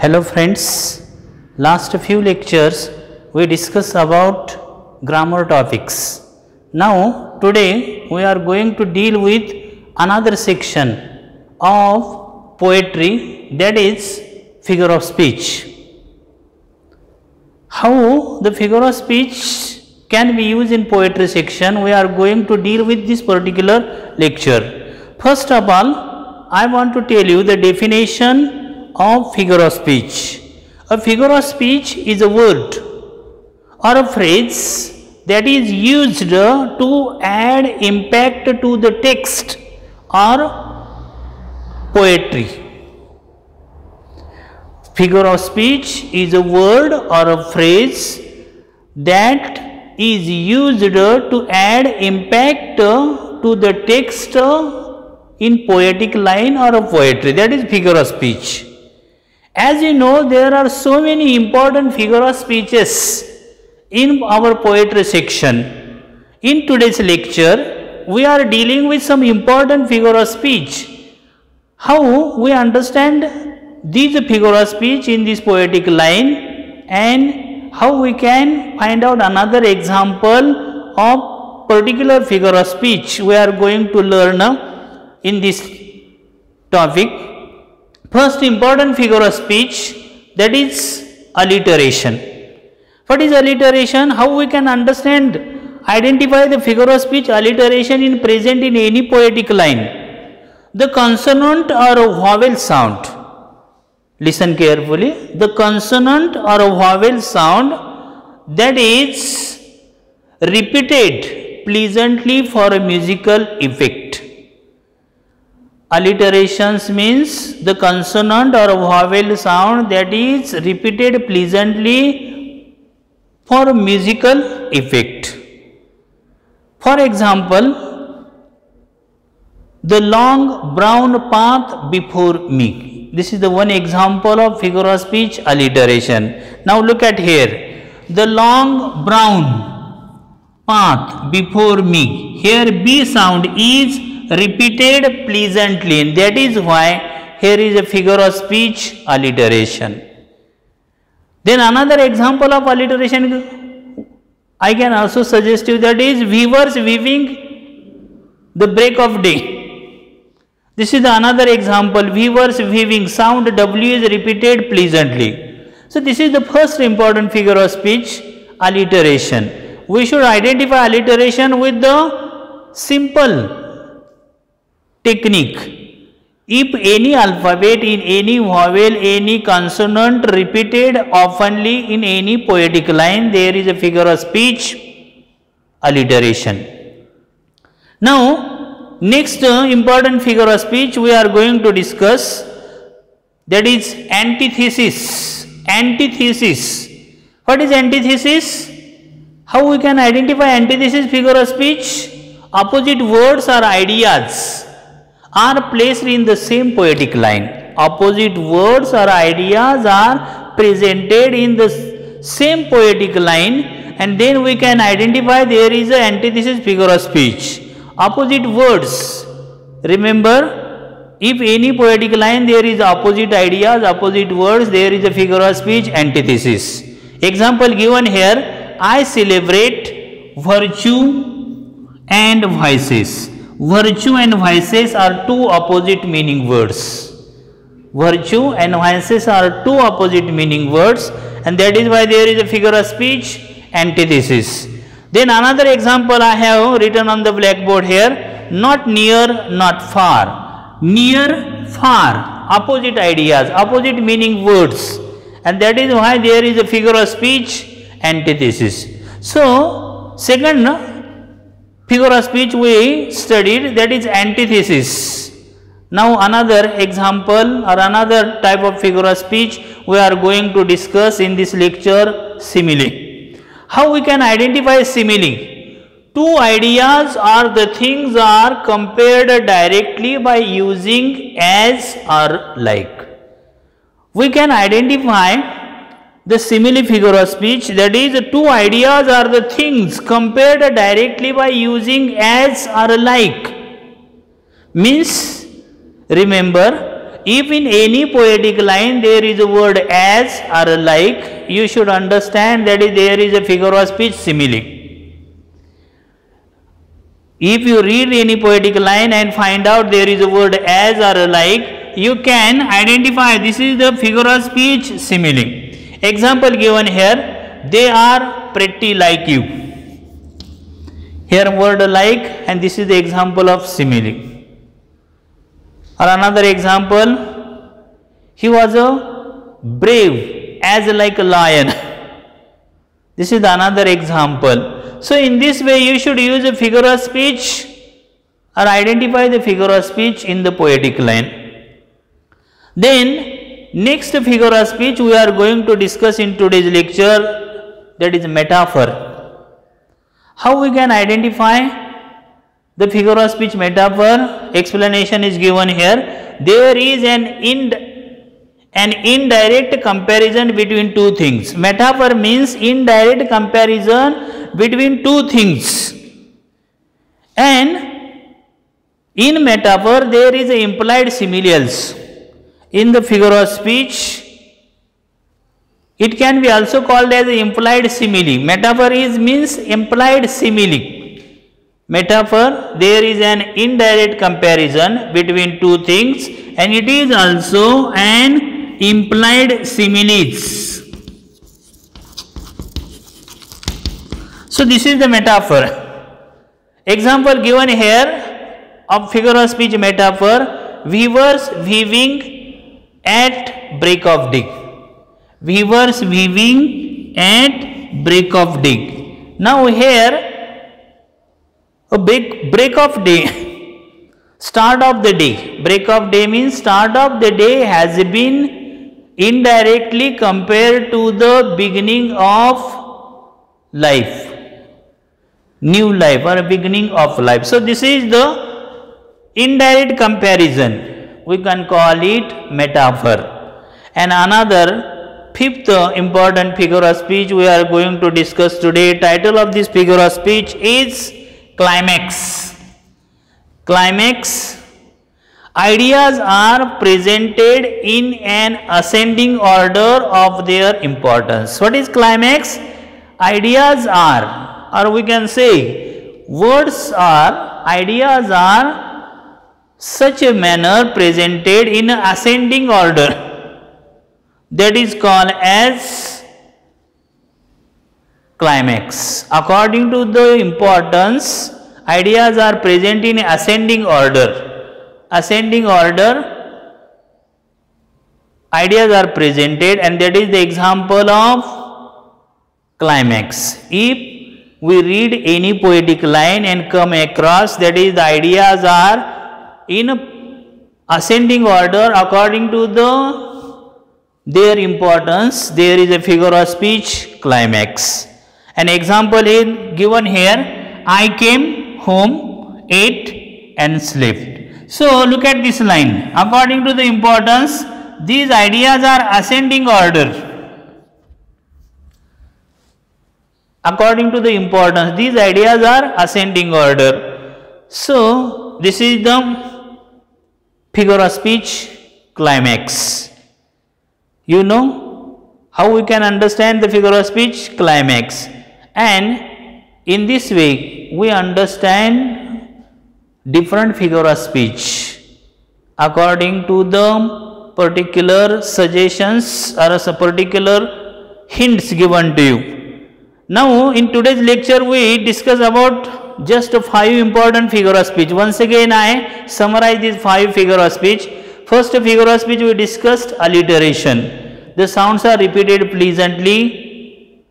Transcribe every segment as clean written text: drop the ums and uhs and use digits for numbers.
Hello friends, last few lectures we discussed about grammar topics. Now today we are going to deal with another section of poetry, that is figure of speech. How the figure of speech can be used in poetry section, we are going to deal with this particular lecture. First of all, I want to tell you the definition of figure of speech. A figure of speech is a word or a phrase that is used to add impact to the text or poetry. Figure of speech is a word or a phrase that is used to add impact to the text in poetic line or a poetry, that is figure of speech. As you know, there are so many important figure of speeches in our poetry section. In today's lecture, we are dealing with some important figure of speech. How we understand these figure of speech in this poetic line, and how we can find out another example of particular figure of speech we are going to learn in this topic. First important figure of speech, that is alliteration. What is alliteration? How we can understand, identify the figure of speech alliteration in present in any poetic line? The consonant or a vowel sound. Listen carefully. The consonant or a vowel sound that is repeated pleasantly for a musical effect. Alliterations means the consonant or vowel sound that is repeated pleasantly for a musical effect. For example, the long brown path before me. This is the one example of figure of speech alliteration. Now look at here. The long brown path before me. Here B sound is repeated pleasantly, and that is why here is a figure of speech alliteration. Then another example of alliteration I can also suggest you, that is weavers weaving the break of day. This is another example, weavers weaving, sound W is repeated pleasantly. So this is the first important figure of speech, alliteration. We should identify alliteration with the simple technique. If any alphabet in any vowel, any consonant repeated oftenly in any poetic line, there is a figure of speech alliteration. Now next important figure of speech we are going to discuss, that is antithesis. Antithesis. What is antithesis? How we can identify antithesis figure of speech? Opposite words or ideas are placed in the same poetic line. Opposite words or ideas are presented in the same poetic line, and then we can identify there is an antithesis figure of speech. Opposite words. Remember, if any poetic line there is opposite ideas, opposite words, there is a figure of speech antithesis. Example given here, I celebrate virtue and vices. Virtue and vices are two opposite meaning words. Virtue and vices are two opposite meaning words, and that is why there is a figure of speech antithesis. Then another example I have written on the blackboard here, not near, not far. Near, far, opposite ideas, opposite meaning words, and that is why there is a figure of speech antithesis. So second figure of speech we studied, that is antithesis. Now another example or another type of figure of speech we are going to discuss in this lecture, simile. How we can identify simile? Two ideas or the things are compared directly by using as or like. We can identify the simile figure of speech, that is two ideas or the things compared directly by using as or like. Means, remember, if in any poetic line there is a word as or like, you should understand that there is a figure of speech simile. If you read any poetic line and find out there is a word as or like, you can identify this is the figure of speech simile. Example given here, they are pretty like you. Here word like, and this is the example of simile. Or another example, he was a brave as like a lion. This is another example. So in this way you should use a figure of speech or identify the figure of speech in the poetic line. Then next figure of speech we are going to discuss in today's lecture, that is metaphor. How we can identify the figure of speech metaphor? Explanation is given here. There is an indirect comparison between two things. Metaphor means indirect comparison between two things. And in metaphor there is a implied similes. In the figure of speech, it can be also called as implied simile. Metaphor means implied simile. Metaphor, there is an indirect comparison between two things, and it is also an implied similes. So this is the metaphor. Example given here of figure of speech metaphor, weavers weaving at break of day. Weavers weaving at break of day. Now here a break of day, start of the day. Break of day means start of the day has been indirectly compared to the beginning of life, new life or beginning of life. So this is the indirect comparison. We can call it metaphor. And another fifth important figure of speech we are going to discuss today. Title of this figure of speech is Climax. Climax. Ideas are presented in an ascending order of their importance. What is climax? Ideas are, or we can say words are, ideas are such a manner presented in ascending order, that is called as climax. According to the importance, ideas are present in ascending order. Ascending order, ideas are presented, and that is the example of climax. If we read any poetic line and come across that is the ideas are in ascending order according to their importance, there is a figure of speech climax. An example is given here, I came home, ate and slept. So look at this line, according to the importance, these ideas are ascending order. According to the importance, these ideas are ascending order. So this is the figure of speech climax. You know how we can understand the figure of speech climax, and in this way we understand different figure of speech according to the particular suggestions or a particular hints given to you. Now in today's lecture we discuss about just 5 important figure of speech. Once again I summarize these 5 figure of speech. First figure of speech we discussed alliteration. The sounds are repeated pleasantly,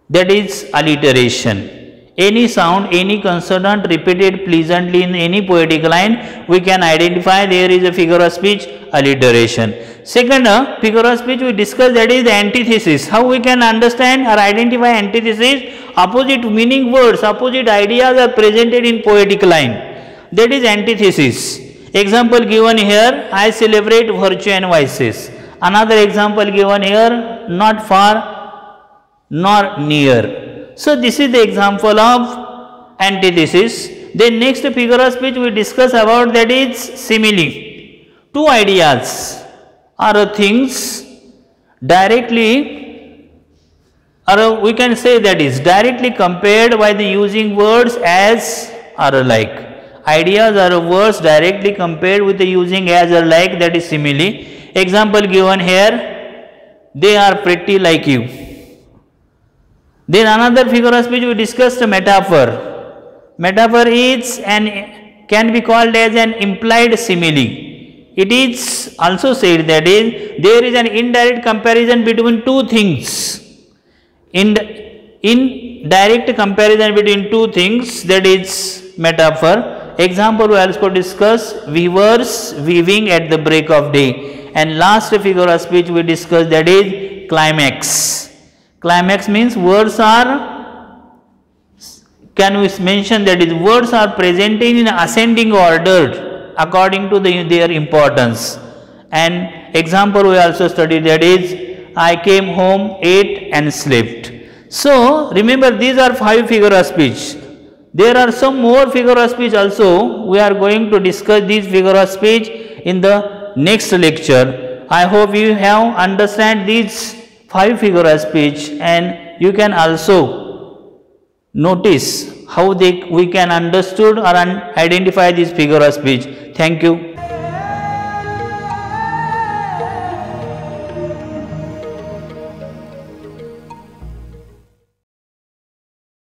that is alliteration. Any sound, any consonant repeated pleasantly in any poetic line, we can identify there is a figure of speech alliteration. Second figure of speech we discussed, that is the antithesis. How we can understand or identify antithesis? Opposite meaning words, opposite ideas are presented in poetic line. That is antithesis. Example given here, I celebrate virtue and vices. Another example given here, not far nor near. So this is the example of antithesis. Then next figure of speech we discuss about, that is simile. two ideas or things directly, or we can say that is directly compared by the using words as or like. Ideas or words directly compared with the using as or like, that is simile. Example given here, they are pretty like you. Then another figure of speech we discussed, a metaphor. Metaphor is and can be called as an implied simile. It is also said that is there is an indirect comparison between two things. In direct comparison between two things, that is metaphor. Example we also discuss, weavers weaving at the break of day. And last figure of speech we discussed, that is climax. Climax means words are, can we mention that is words are presented in ascending order according to their importance. And example we also studied, that is I came home, ate and slept. So remember, these are 5 figure of speech. There are some more figure of speech also. We are going to discuss these figure of speech in the next lecture. I hope you have understand these 5 figure of speech, and you can also notice how we can understood or identify this figure of speech. Thank you.